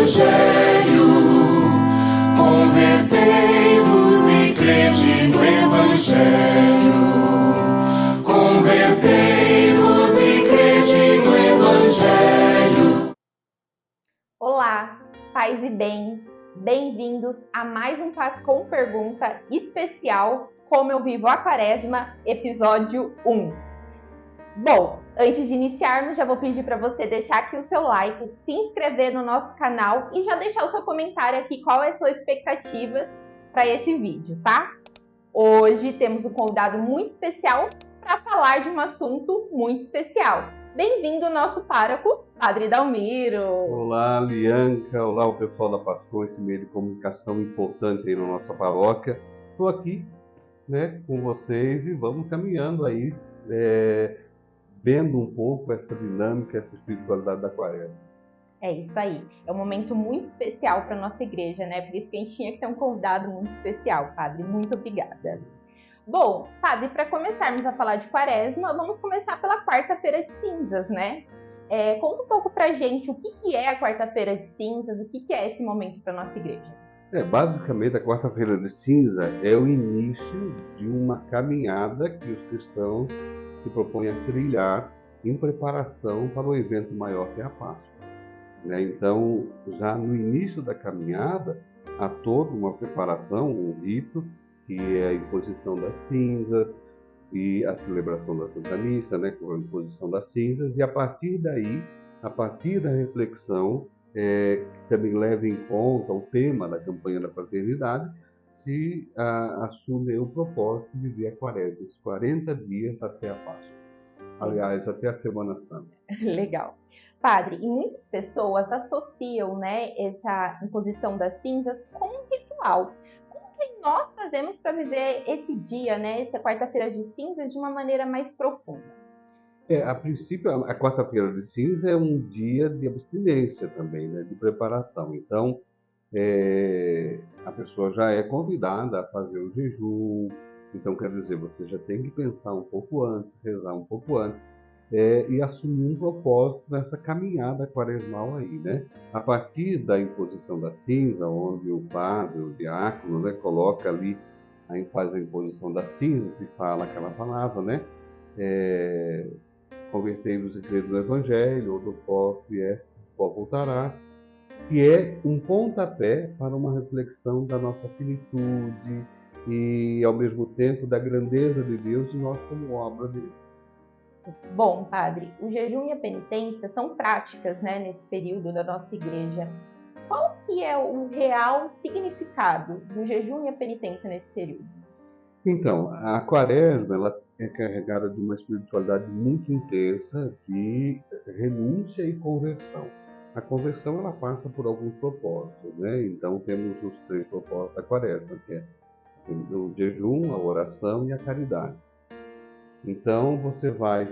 Evangelho. Convertei-vos e crede no Evangelho. Convertei-vos e crede no Evangelho. Olá, paz e bem, bem-vindos a mais um Paz com Pergunta especial Como Eu Vivo a Quaresma, episódio 1. Bom, antes de iniciarmos, já vou pedir para você deixar aqui o seu like, se inscrever no nosso canal e já deixar o seu comentário aqui qual é a sua expectativa para esse vídeo, tá? Hoje temos um convidado muito especial para falar de um assunto muito especial. Bem-vindo nosso pároco, Padre Dalmiro. Olá, Lianca. Olá, o pessoal da Pastor, esse meio de comunicação importante aí na nossa paróquia. Estou aqui, com vocês e vamos caminhando aí, vendo um pouco essa dinâmica, essa espiritualidade da Quaresma. É isso aí. É um momento muito especial para a nossa igreja, né? Por isso que a gente tinha que ter um convidado muito especial, Padre. Muito obrigada. Bom, Padre, para começarmos a falar de Quaresma, vamos começar pela Quarta-feira de Cinzas, né? Conta um pouco pra gente o que é a Quarta-feira de Cinzas, o que é esse momento para nossa igreja. Basicamente, a Quarta-feira de Cinza é o início de uma caminhada que os cristãos se propõem a trilhar em preparação para o evento maior que é a Páscoa. Então, já no início da caminhada, há toda uma preparação, um rito, que é a imposição das cinzas e a celebração da Santa Missa, com a imposição das cinzas, e a partir daí, a partir da reflexão, que também leva em conta o tema da campanha da fraternidade, se assume o propósito de viver a Quaresma, os 40 dias até a Páscoa. Aliás, até a Semana Santa. Legal. Padre, e muitas pessoas associam, essa imposição das cinzas com um ritual. Como que nós fazemos para viver esse dia, essa quarta-feira de cinzas, de uma maneira mais profunda? A princípio, a quarta-feira de cinza é um dia de abstinência também, de preparação. Então, a pessoa já é convidada a fazer o jejum. Então, quer dizer, você já tem que pensar um pouco antes, rezar um pouco antes, e assumir um propósito nessa caminhada quaresmal aí, A partir da imposição da cinza, onde o padre, o diácono, coloca ali, faz a imposição da cinza e fala aquela palavra, convertei-vos e crede no Evangelho, ou do pó vieste, do pó voltarás, que é um pontapé para uma reflexão da nossa finitude e, ao mesmo tempo, da grandeza de Deus e nós como obra dele. Bom, Padre, o jejum e a penitência são práticas, nesse período da nossa igreja. Qual que é o real significado do jejum e a penitência nesse período? Então, a Quaresma ela é carregada de uma espiritualidade muito intensa de renúncia e conversão. A conversão ela passa por alguns propósitos, Então temos os 3 propósitos da Quaresma, que é o jejum, a oração e a caridade. Então você vai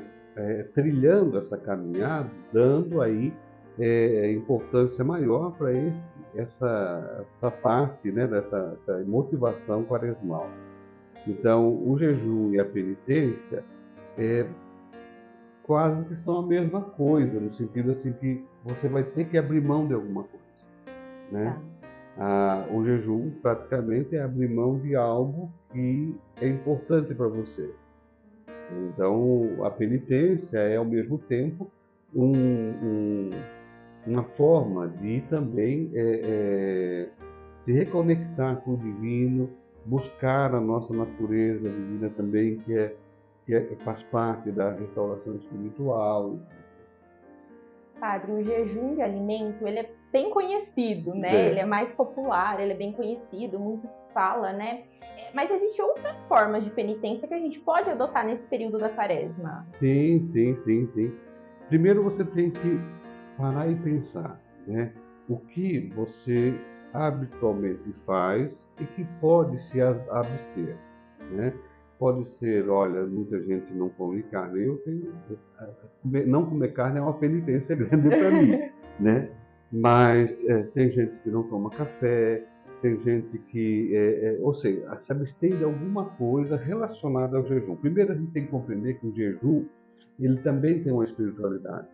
trilhando essa caminhada, dando aí importância maior para essa parte, dessa motivação quaresmal. Então, o jejum e a penitência quase que são a mesma coisa, no sentido assim que você vai ter que abrir mão de alguma coisa, O jejum praticamente é abrir mão de algo que é importante para você. Então, a penitência é ao mesmo tempo uma forma de também se reconectar com o divino, buscar a nossa natureza divina também, que faz parte da restauração espiritual. Padre, o jejum de alimento, ele é bem conhecido, Ele é mais popular, ele é bem conhecido, muito se fala, Mas existem outras formas de penitência que a gente pode adotar nesse período da Quaresma? Sim. Primeiro você tem que parar e pensar, O que você habitualmente faz e que pode se abster, Pode ser, olha, muita gente não come carne, não comer carne é uma penitência grande para mim, Mas tem gente que não toma café, tem gente que, ou seja, se abstém de alguma coisa relacionada ao jejum. Primeiro a gente tem que compreender que o jejum, ele também tem uma espiritualidade.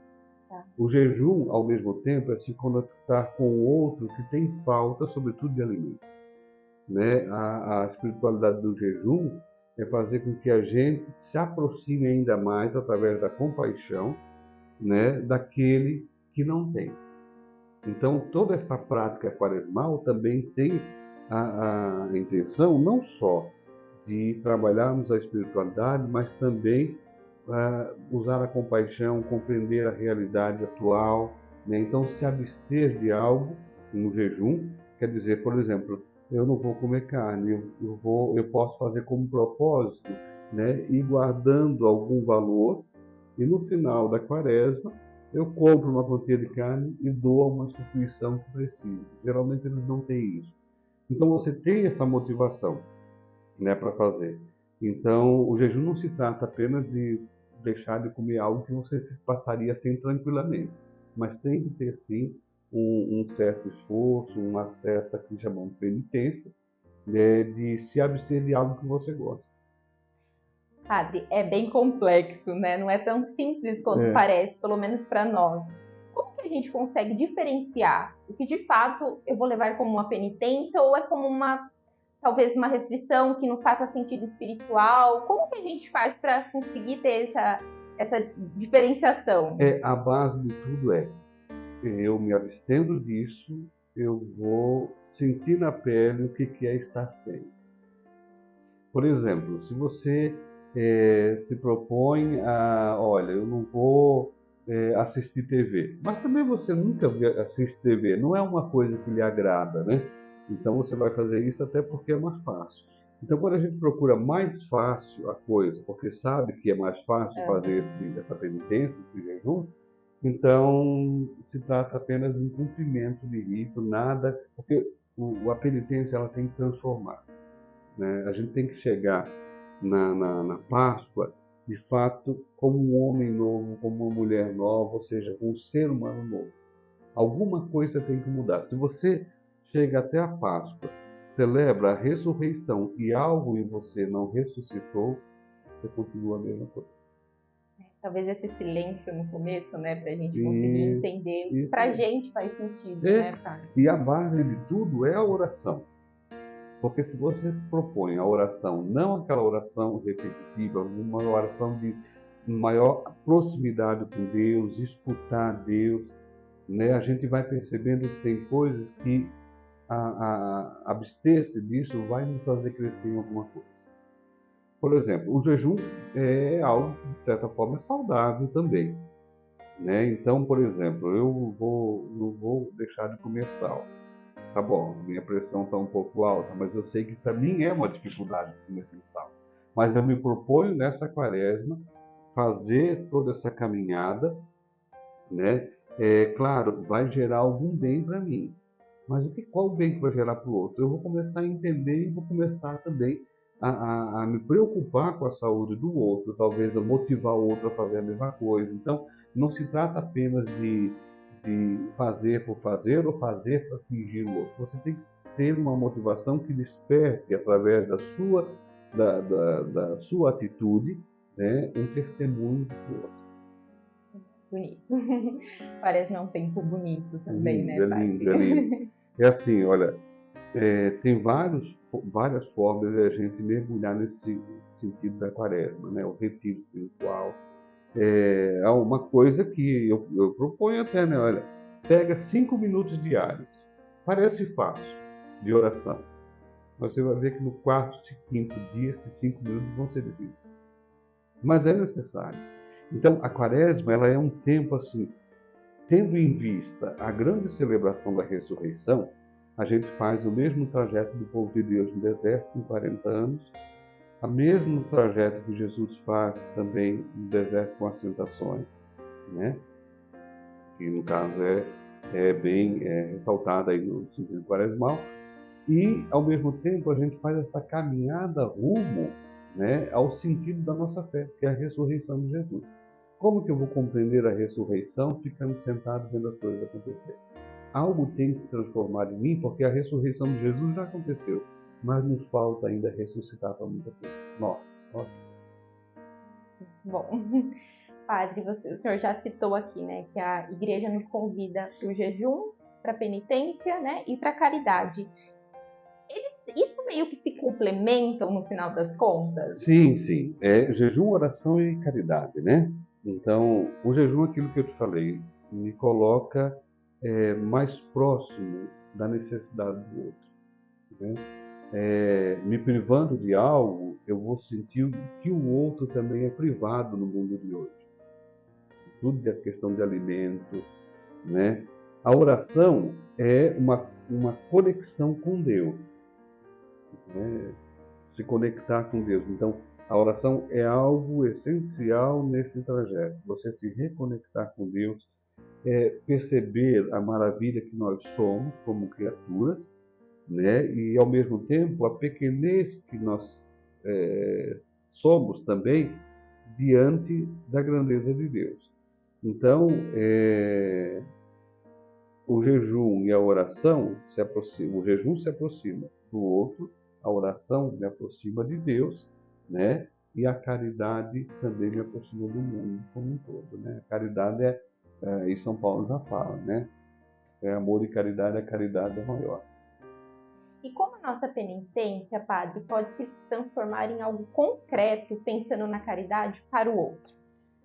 Tá. O jejum, ao mesmo tempo, é se conectar com o outro que tem falta, sobretudo de alimento. Né? A espiritualidade do jejum é fazer com que a gente se aproxime ainda mais, através da compaixão, né, daquele que não tem. Então, toda essa prática quaresmal também tem a intenção não só de trabalharmos a espiritualidade, mas também usar a compaixão, compreender a realidade atual, né? Então, se abster de algo no jejum, quer dizer, por exemplo, eu não vou comer carne, eu posso fazer como propósito, né? Ir guardando algum valor, e no final da quaresma eu compro uma quantia de carne e dou a uma instituição que precisa. Geralmente eles não têm isso. Então você tem essa motivação, né, para fazer. Então o jejum não se trata apenas de deixar de comer algo que você passaria sem tranquilamente, mas tem que ter sim um certo esforço, uma certa, que chamamos de penitência, né, de se abster de algo que você gosta. Padre, é bem complexo, né? Não é tão simples quanto parece, pelo menos para nós. Como que a gente consegue diferenciar o que de fato eu vou levar como uma penitência ou é como talvez uma restrição que não faça sentido espiritual? Como que a gente faz para conseguir ter essa diferenciação? A base de tudo eu me abstendo disso, eu vou sentir na pele o que é estar sem. Por exemplo, se você se propõe olha, eu não vou assistir TV, mas também você nunca assiste TV, não é uma coisa que lhe agrada, né? Então você vai fazer isso até porque é mais fácil. Então, quando a gente procura mais fácil a coisa, porque sabe que é mais fácil fazer essa penitência, esse jejum, então se trata apenas de um cumprimento de rito, nada, porque a penitência ela tem que transformar, né? A gente tem que chegar na Páscoa, de fato, como um homem novo, como uma mulher nova, ou seja, um ser humano novo. Alguma coisa tem que mudar. Se você chega até a Páscoa, celebra a ressurreição e algo em você não ressuscitou, você continua a mesma coisa. Talvez esse silêncio no começo, né, para a gente conseguir entender o que para a gente faz sentido, né, Padre? E a base de tudo é a oração. Porque se você se propõe a oração, não aquela oração repetitiva, uma oração de maior proximidade com Deus, escutar Deus, né? A gente vai percebendo que tem coisas que abster-se disso vai nos fazer crescer em alguma coisa. Por exemplo, o jejum é algo que, de certa forma, é saudável também, né? Então, por exemplo, não vou deixar de comer sal. Tá bom, minha pressão está um pouco alta, mas eu sei que para mim é uma dificuldade comer sem sal. Mas eu me proponho nessa quaresma fazer toda essa caminhada, né? Claro, vai gerar algum bem para mim. Mas qual o bem que vai gerar para o outro? Eu vou começar a entender e vou começar também a me preocupar com a saúde do outro, talvez eu motivar o outro a fazer a mesma coisa. Então, não se trata apenas de fazer por fazer ou fazer para atingir o outro. Você tem que ter uma motivação que desperte, através da sua atitude, né, um testemunho do outro. Bonito. Parece um tempo bonito também, né, Padre? Lindo, é lindo. É assim, olha, tem várias formas de a gente mergulhar nesse sentido da quaresma, né? O retiro espiritual. É uma coisa que eu proponho até, né? Olha, pega 5 minutos diários. Parece fácil, de oração. Mas você vai ver que no quarto e quinto dia, esses 5 minutos vão ser difíceis. Mas é necessário. Então, a quaresma, ela é um tempo assim, tendo em vista a grande celebração da ressurreição, a gente faz o mesmo trajeto do povo de Deus no deserto, em 40 anos, o mesmo trajeto que Jesus faz também no deserto com as tentações, né? Que no caso é bem ressaltada aí no sentido quaresmal, e ao mesmo tempo a gente faz essa caminhada rumo, né, ao sentido da nossa fé, que é a ressurreição de Jesus. Como que eu vou compreender a ressurreição ficando sentado vendo as coisas acontecer? Algo tem que transformar em mim, porque a ressurreição de Jesus já aconteceu, mas nos falta ainda ressuscitar para muita coisa. Nossa. Bom, Padre, o senhor já citou aqui, né, que a igreja nos convida para o jejum, para a penitência, né, e para a caridade. Isso meio que se complementam no final das contas? Sim, sim. É jejum, oração e caridade, né? Então, o jejum, aquilo que eu te falei, me coloca mais próximo da necessidade do outro, né? Me privando de algo, eu vou sentir que o outro também é privado no mundo de hoje. Tudo é questão de alimento, né? A oração é uma conexão com Deus, né? Se conectar com Deus. Então, a oração é algo essencial nesse trajeto. Você se reconectar com Deus, perceber a maravilha que nós somos como criaturas, né? E ao mesmo tempo a pequenez que nós somos também diante da grandeza de Deus. Então, o jejum e a oração se aproximam. O jejum se aproxima do outro, a oração me aproxima de Deus, né? E a caridade também me aproxima do mundo como um todo, né? A caridade e São Paulo já fala, né? É amor e caridade, a caridade é maior. E como a nossa penitência, Padre, pode se transformar em algo concreto, pensando na caridade para o outro?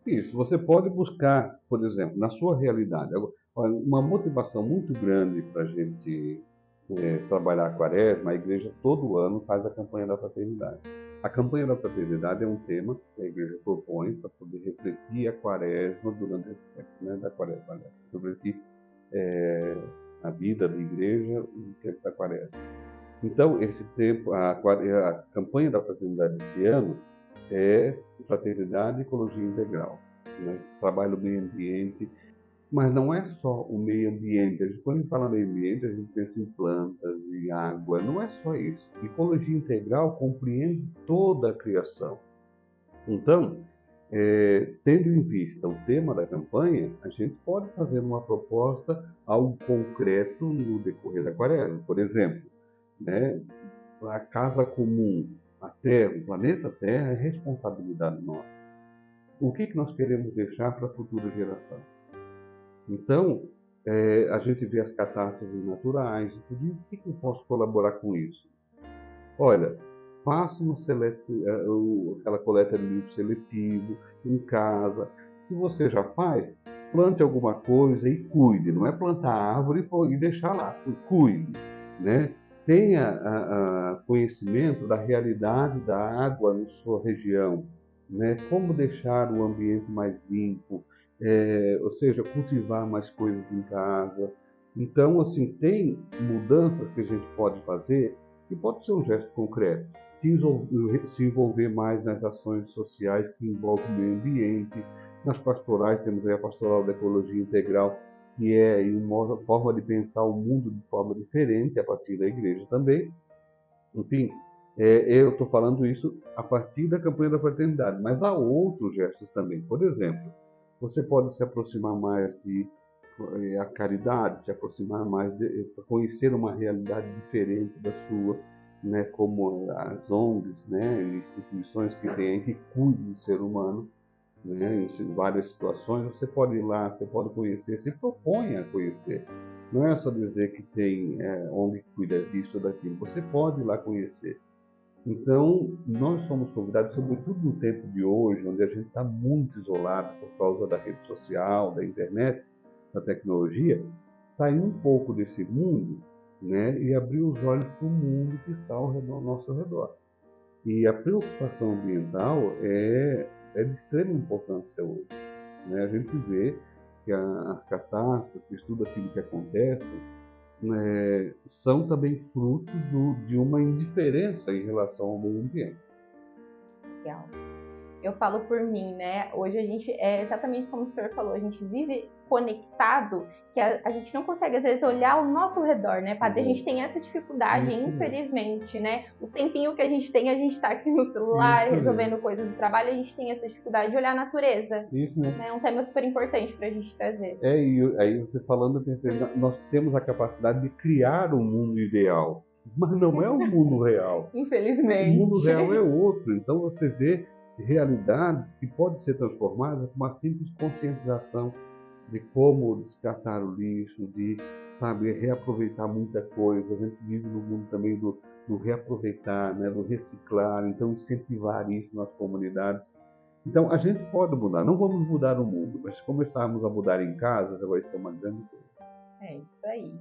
Isso, você pode buscar, por exemplo, na sua realidade, uma motivação muito grande para a gente trabalhar a quaresma. A igreja todo ano faz a campanha da fraternidade. A campanha da fraternidade é um tema que a igreja propõe para poder refletir a quaresma durante esse tempo, né, da quaresma, aliás, refletir a vida da igreja no tempo da quaresma. Então, esse tempo, a campanha da fraternidade desse ano é fraternidade e ecologia integral, né? Trabalho do meio ambiente, mas não é só o meio ambiente. Quando a gente fala meio ambiente, a gente pensa em plantas e água. Não é só isso. Ecologia integral compreende toda a criação. Então, tendo em vista o tema da campanha, a gente pode fazer uma proposta, algo concreto no decorrer da quaresma. Por exemplo, né, a casa comum, a Terra, o planeta Terra, é responsabilidade nossa. O que nós queremos deixar para a futura geração? Então, a gente vê as catástrofes naturais, e o que eu posso colaborar com isso? Olha, faça aquela coleta de lixo seletivo em casa. Se você já faz, plante alguma coisa e cuide. Não é plantar árvore e deixar lá, cuide, né? Tenha conhecimento da realidade da água na sua região, né? Como deixar o ambiente mais limpo, ou seja, cultivar mais coisas em casa. Então, assim, tem mudanças que a gente pode fazer e pode ser um gesto concreto. Se envolver mais nas ações sociais que envolvem o meio ambiente. Nas pastorais, temos aí a pastoral da ecologia integral, que é uma forma de pensar o mundo de forma diferente, a partir da igreja também. Enfim, eu estou falando isso a partir da campanha da fraternidade, mas há outros gestos também. Por exemplo, você pode se aproximar mais de a caridade, se aproximar mais para conhecer uma realidade diferente da sua, né, como as ONGs, né, instituições que têm, que cuidam do ser humano, né, em várias situações. Você pode ir lá, você pode conhecer, se propõe a conhecer. Não é só dizer que tem ONG que cuida disso ou daquilo, você pode ir lá conhecer. Então, nós somos convidados, sobretudo no tempo de hoje, onde a gente está muito isolado por causa da rede social, da internet, da tecnologia, sair um pouco desse mundo, né, e abrir os olhos para o mundo que está ao nosso redor. E a preocupação ambiental é de extrema importância hoje, né? A gente vê que as catástrofes, tudo aquilo que acontece, né, são também frutos de uma indiferença em relação ao meio ambiente. Legal. Eu falo por mim, né? Hoje a gente, é exatamente como o senhor falou, a gente vive conectado, que a gente não consegue, às vezes, olhar ao nosso redor, né, Padre? A gente tem essa dificuldade, Isso infelizmente, né? O tempinho que a gente tá aqui no celular, Isso resolvendo coisas do trabalho, a gente tem essa dificuldade de olhar a natureza. Isso mesmo. É um tema super importante pra gente trazer. E aí você falando, eu pensei, nós temos a capacidade de criar um mundo ideal, mas não é o mundo real. Infelizmente. O mundo real é outro. Então você vê realidades que podem ser transformadas com uma simples conscientização de como descartar o lixo, de, sabe, reaproveitar muita coisa. A gente vive no mundo também do reaproveitar, né, do reciclar, então incentivar isso nas comunidades. Então a gente pode mudar, não vamos mudar o mundo, mas se começarmos a mudar em casa, já vai ser uma grande coisa. É isso aí.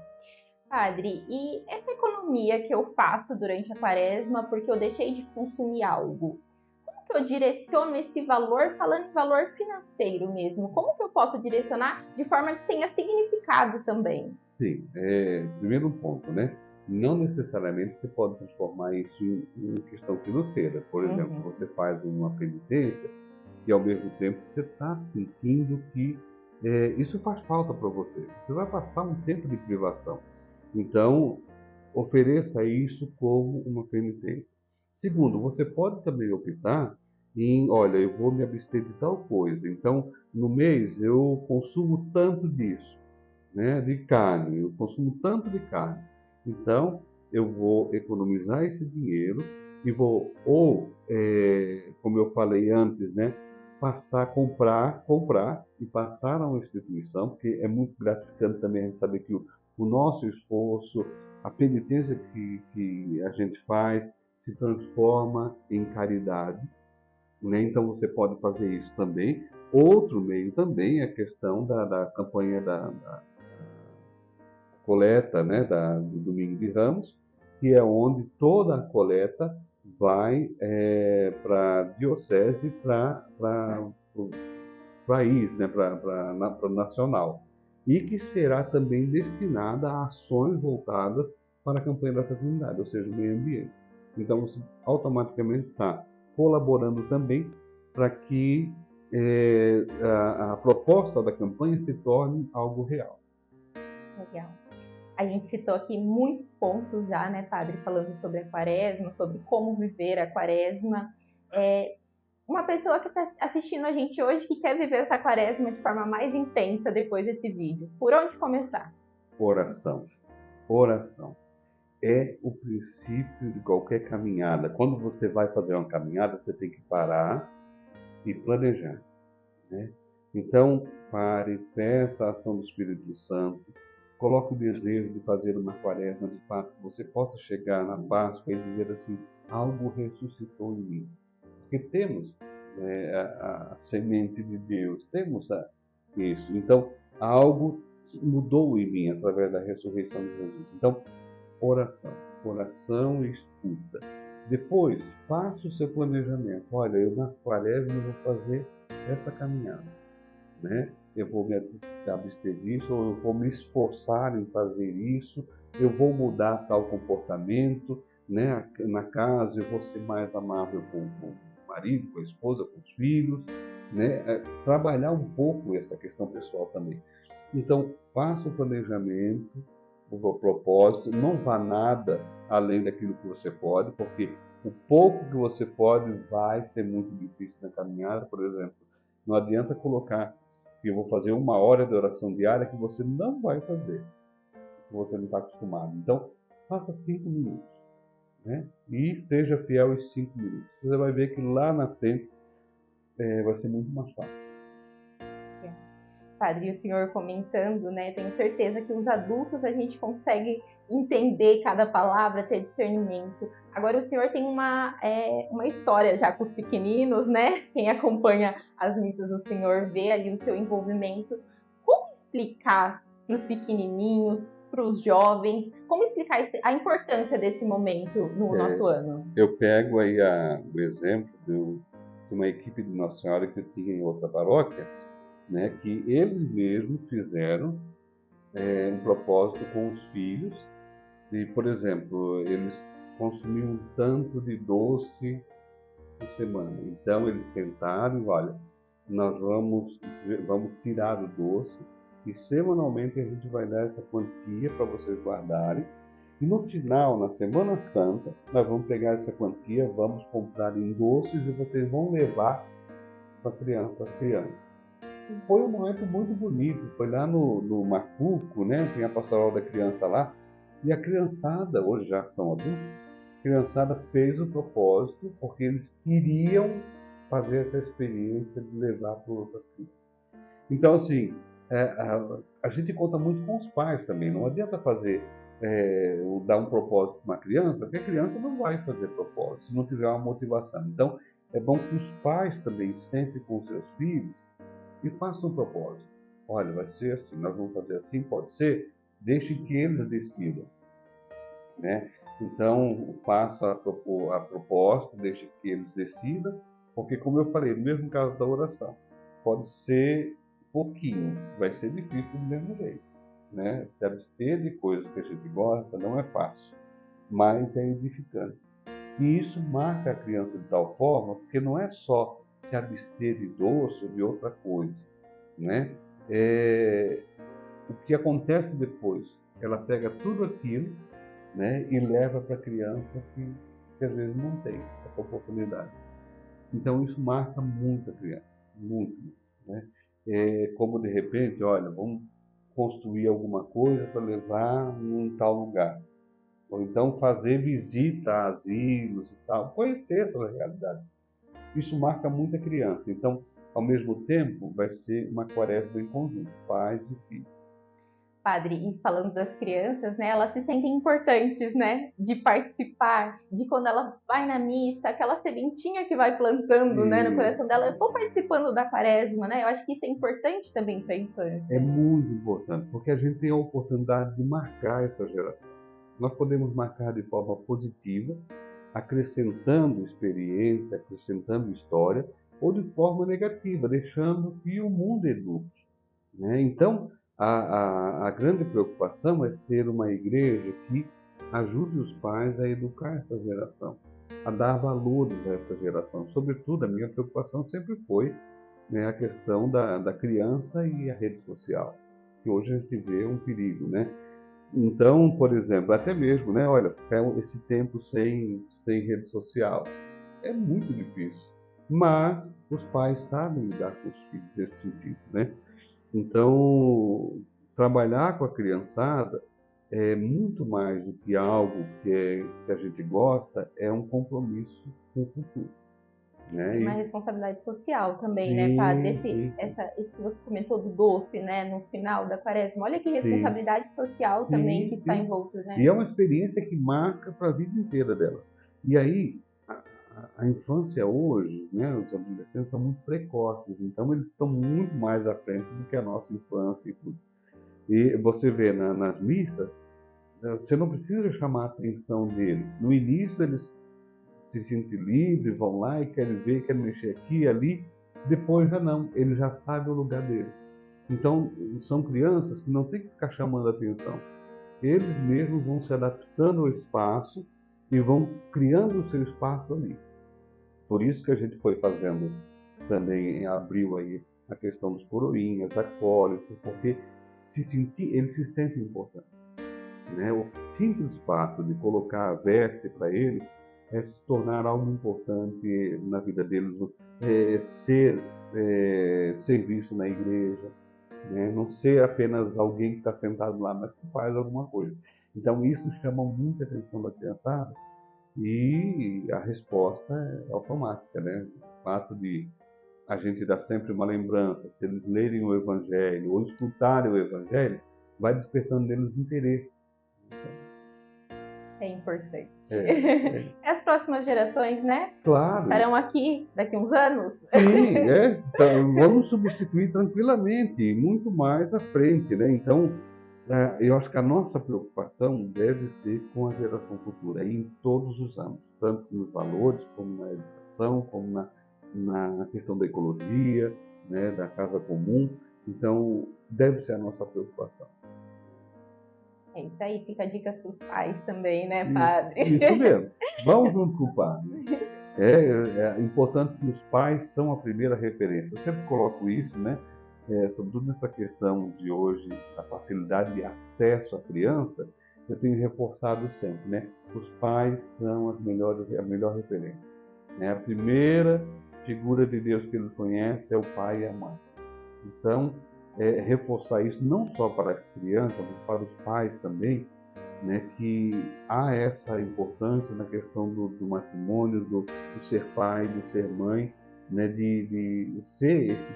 Padre, e essa economia que eu faço durante a quaresma porque eu deixei de consumir algo? Como que eu direciono esse valor, falando em valor financeiro mesmo? Como que eu posso direcionar de forma que tenha significado também? Sim, primeiro ponto, né? Não necessariamente você pode transformar isso em questão financeira. Por exemplo, você faz uma penitência e ao mesmo tempo você está sentindo que isso faz falta para você. Você vai passar um tempo de privação. Então, ofereça isso como uma penitência. Segundo, você pode também optar em, olha, eu vou me abster de tal coisa. Então, no mês eu consumo tanto disso, né, de carne, eu consumo tanto de carne. Então, eu vou economizar esse dinheiro e vou, como eu falei antes, né, passar a comprar e passar a uma instituição, porque é muito gratificante também a gente saber que o nosso esforço, a penitência que a gente faz, se transforma em caridade, né? Então você pode fazer isso também. Outro meio também é a questão da campanha da coleta, né, do Domingo de Ramos, que é onde toda a coleta vai para a diocese, para o país, né, para o nacional, e que será também destinada a ações voltadas para a campanha da fraternidade, ou seja, o meio ambiente. Então você automaticamente está colaborando também para que a proposta da campanha se torne algo real. Legal. A gente citou aqui muitos pontos já, né, Padre, falando sobre a quaresma, sobre como viver a quaresma. Uma pessoa que está assistindo a gente hoje que quer viver essa quaresma de forma mais intensa depois desse vídeo, por onde começar? Oração. Oração é o princípio de qualquer caminhada. Quando você vai fazer uma caminhada, você tem que parar e planejar, né? Então, pare, peça a ação do Espírito Santo, coloque o desejo de fazer uma quaresma, de fato, que você possa chegar na Páscoa e dizer assim, algo ressuscitou em mim. Porque temos, né, a semente de Deus, temos isso. Então, algo mudou em mim através da ressurreição de Jesus. Então, oração e escuta. Depois, faça o seu planejamento. Olha, eu nas quaresmas vou fazer essa caminhada, né? Eu vou me abster disso, ou eu vou me esforçar em fazer isso, eu vou mudar tal comportamento, né? Na casa eu vou ser mais amável com o marido, com a esposa, com os filhos, né? Trabalhar um pouco essa questão pessoal também. Então, faça o planejamento, o propósito, não vá nada além daquilo que você pode, porque o pouco que você pode vai ser muito difícil na caminhada. Por exemplo, não adianta colocar que eu vou fazer 1 hora de oração diária que você não vai fazer, que você não está acostumado. Então, faça 5 minutos, né? E seja fiel aos 5 minutos. Você vai ver que lá na frente vai ser muito mais fácil. Padre, o senhor comentando, né? Tenho certeza que os adultos a gente consegue entender cada palavra, ter discernimento. Agora o senhor tem uma história já com os pequeninos, né? Quem acompanha as missas do senhor vê ali o seu envolvimento. Como explicar para os pequenininhos, para os jovens, como explicar a importância desse momento no nosso ano? Eu pego aí o exemplo de uma equipe de Nossa Senhora que eu tinha em outra paróquia, né, que eles mesmos fizeram um propósito com os filhos. E, por exemplo, eles consumiam um tanto de doce por semana. Então, eles sentaram e, olha, nós vamos tirar o doce e semanalmente a gente vai dar essa quantia para vocês guardarem. E no final, na Semana Santa, nós vamos pegar essa quantia, vamos comprar em doces e vocês vão levar para as crianças. Foi um momento muito bonito. Foi lá no Macuco, né? Tem a pastoral da criança lá. E a criançada, hoje já são adultos, a criançada fez o propósito porque eles queriam fazer essa experiência de levar para outras crianças. Então, assim, a gente conta muito com os pais também. Não adianta dar um propósito para uma criança, porque a criança não vai fazer propósito se não tiver uma motivação. Então, é bom que os pais também sentem com os seus filhos e façam um propósito. Olha, vai ser assim, nós vamos fazer assim, pode ser? Deixe que eles decidam, né? Então, faça a proposta, deixe que eles decidam, porque, como eu falei, no mesmo caso da oração, pode ser pouquinho, vai ser difícil do mesmo jeito, né? Se abster de coisas que a gente gosta não é fácil, mas é edificante. E isso marca a criança de tal forma, porque não é só se abster de doce ou de outra coisa, né? O que acontece depois? Ela pega tudo aquilo, né, e leva para a criança que às vezes não tem essa oportunidade. Então isso marca muito a criança, muito, né? Como de repente, olha, vamos construir alguma coisa para levar num tal lugar. Ou então fazer visita a asilos e tal, conhecer essas realidades. Isso marca muito a criança. Então, ao mesmo tempo, vai ser uma quaresma em conjunto, pais e filhos. Padre, e falando das crianças, né, elas se sentem importantes, né, de participar, de quando ela vai na missa, aquela sementinha que vai plantando, né, no coração dela, eu estou participando da quaresma, né, eu acho que isso é importante também para a infância. É muito importante, porque a gente tem a oportunidade de marcar essa geração. Nós podemos marcar de forma positiva, acrescentando experiência, acrescentando história, ou de forma negativa, deixando que o mundo eduque, né? Então, a grande preocupação é ser uma igreja que ajude os pais a educar essa geração, a dar valores a essa geração. Sobretudo, a minha preocupação sempre foi, né, a questão da criança e a rede social, que hoje a gente vê um perigo, né? Então, por exemplo, até mesmo, né, olha, esse tempo sem rede social é muito difícil, mas os pais sabem lidar com os filhos nesse sentido, né? Então, trabalhar com a criançada é muito mais do que algo que a gente gosta, é um compromisso com o futuro, né? Uma responsabilidade social também, né, Sim, Padre? sim, Isso que você comentou do doce, né, no final da quaresma, olha que sim, responsabilidade social também que está sim. envolta, né? E é uma experiência que marca para a vida inteira delas. E aí, a infância hoje, né, os adolescentes são muito precoces, então eles estão muito mais à frente do que a nossa infância e tudo. E você vê nas missas, você não precisa chamar a atenção deles. No início eles se sentem livres, vão lá e querem ver, querem mexer aqui e ali. Depois já não, eles já sabem o lugar deles. Então, são crianças que não tem que ficar chamando a atenção. Eles mesmos vão se adaptando ao espaço e vão criando o seu espaço ali. Por isso que a gente foi fazendo também em abril aí a questão dos coroinhas, acólitos, porque eles se sentem importantes, né? O simples fato de colocar a veste para eles é se tornar algo importante na vida deles, ser visto na igreja, né? Não ser apenas alguém que está sentado lá, mas que faz alguma coisa. Então isso chama muita atenção da criançada e a resposta é automática, né? O fato de a gente dar sempre uma lembrança, se eles lerem o Evangelho ou escutarem o Evangelho, vai despertando neles interesse. É importante. É. As próximas gerações, né, Claro, estarão aqui daqui uns anos. sim, então, vamos substituir tranquilamente, muito mais à frente, né? Então, eu acho que a nossa preocupação deve ser com a geração futura, em todos os âmbitos, tanto nos valores, como na educação, como na questão da ecologia, né, da casa comum. Então, deve ser a nossa preocupação. É isso aí, fica a dica para os pais também, né, Padre? Isso mesmo. Vamos junto com o padre. É importante que os pais são a primeira referência. Eu sempre coloco isso, né? Sobretudo nessa questão de hoje, a facilidade de acesso à criança, eu tenho reforçado sempre, né? Os pais são a melhor referência, né? A primeira figura de Deus que ele conhece é o pai e a mãe. Então, reforçar isso não só para as crianças, mas para os pais também, né, que há essa importância na questão do matrimônio, do ser pai, do ser mãe, né, de ser esse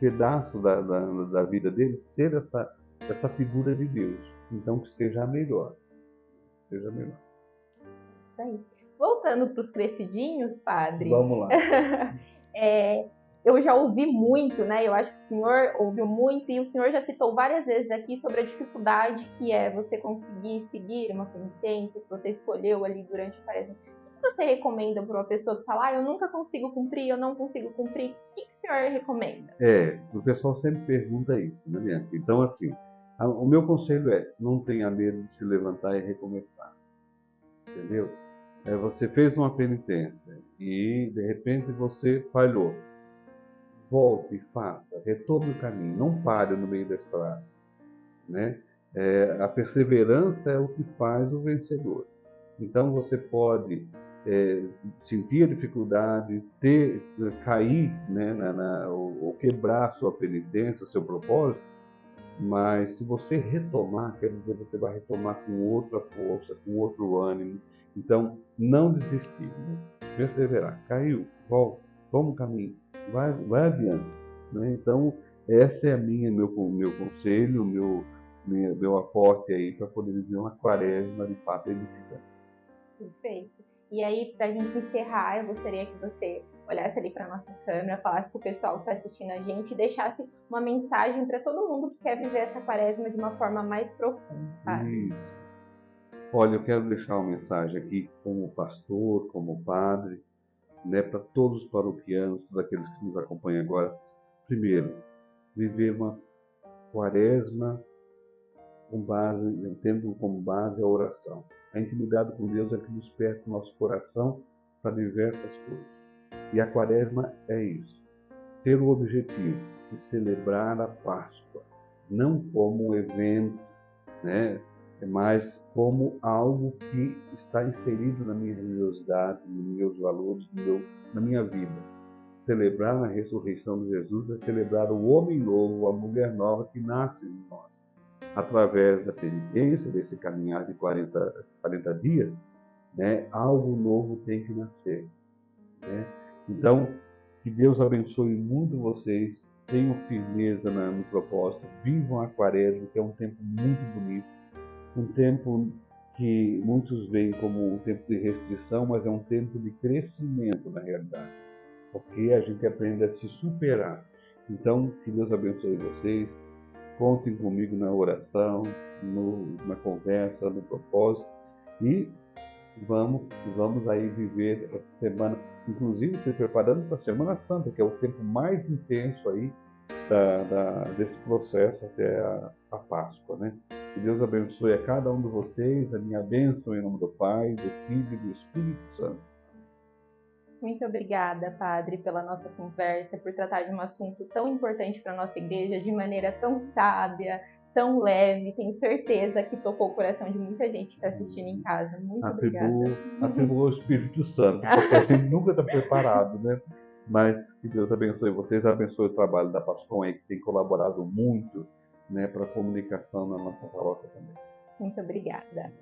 pedaço da vida dele, ser essa figura de Deus. Então, que seja a melhor. Seja a melhor. Isso aí. Voltando para os crescidinhos, padre. Vamos lá. Eu já ouvi muito, né? Eu acho que o senhor ouviu muito e o senhor já citou várias vezes aqui sobre a dificuldade que é você conseguir seguir uma penitência que você escolheu ali durante a quaresma. O que você recomenda para uma pessoa que fala, eu nunca consigo cumprir, eu não consigo cumprir? O que o senhor recomenda? O pessoal sempre pergunta isso, né, Bianca? Então, assim, o meu conselho é, não tenha medo de se levantar e recomeçar. Entendeu? Você fez uma penitência e, de repente, você falhou. Volte e faça, retome o caminho, não pare no meio da estrada, né? A perseverança é o que faz o vencedor. Então você pode sentir a dificuldade, cair, né, ou quebrar a sua penitência, o seu propósito, mas se você retomar, quer dizer, você vai retomar com outra força, com outro ânimo. Então, não desistir, né? Perseverar. Caiu, volta, toma o caminho, vai adiante, né? Então, essa é meu conselho, meu aporte aí para poder viver uma quaresma de fato edificante. Perfeito. E aí, para a gente encerrar, eu gostaria que você olhasse ali para nossa câmera, falasse para o pessoal que está assistindo a gente e deixasse uma mensagem para todo mundo que quer viver essa quaresma de uma forma mais profunda, tá? Isso. Olha, eu quero deixar uma mensagem aqui como pastor, como padre, né, para todos os paroquianos, todos aqueles que nos acompanham agora. Primeiro, viver uma quaresma tendo como base a oração. A intimidade com Deus é que desperta o nosso coração para diversas coisas. E a quaresma é isso. Ter o objetivo de celebrar a Páscoa, não como um evento, né, mas como algo que está inserido na minha religiosidade, nos meus valores, na minha vida. Celebrar a ressurreição de Jesus é celebrar o homem novo, a mulher nova que nasce em nós. Através da penitência, desse caminhar de 40 dias, né, algo novo tem que nascer, né? Então, que Deus abençoe muito vocês, tenham firmeza no propósito, vivam a quaresma, que é um tempo muito bonito, um tempo que muitos veem como um tempo de restrição, mas é um tempo de crescimento na realidade, porque a gente aprende a se superar. Então, que Deus abençoe vocês, contem comigo na oração, na conversa, no propósito, e vamos aí viver essa semana, inclusive se preparando para a Semana Santa, que é o tempo mais intenso aí desse processo até a Páscoa, né? Que Deus abençoe a cada um de vocês, a minha bênção em nome do Pai, do Filho e do Espírito Santo. Muito obrigada, padre, pela nossa conversa, por tratar de um assunto tão importante para a nossa igreja de maneira tão sábia, tão leve. Tenho certeza que tocou o coração de muita gente que está assistindo em casa. Muito obrigada. Atribua o Espírito Santo, porque a gente nunca está preparado, né? Mas que Deus abençoe vocês, abençoe o trabalho da Pascom aí, que tem colaborado muito, né, para a comunicação na nossa paróquia também. Muito obrigada.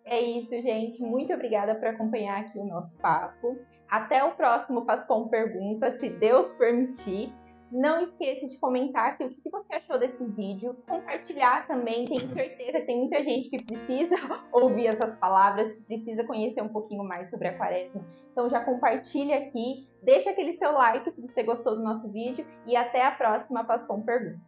É isso, gente. Muito obrigada por acompanhar aqui o nosso papo. Até o próximo Pascom Pergunta, se Deus permitir. Não esqueça de comentar aqui o que você achou desse vídeo. Compartilhar também. Tenho certeza que tem muita gente que precisa ouvir essas palavras, que precisa conhecer um pouquinho mais sobre a quaresma. Então já compartilha aqui. Deixa aquele seu like se você gostou do nosso vídeo. E até a próxima Pascom Pergunta.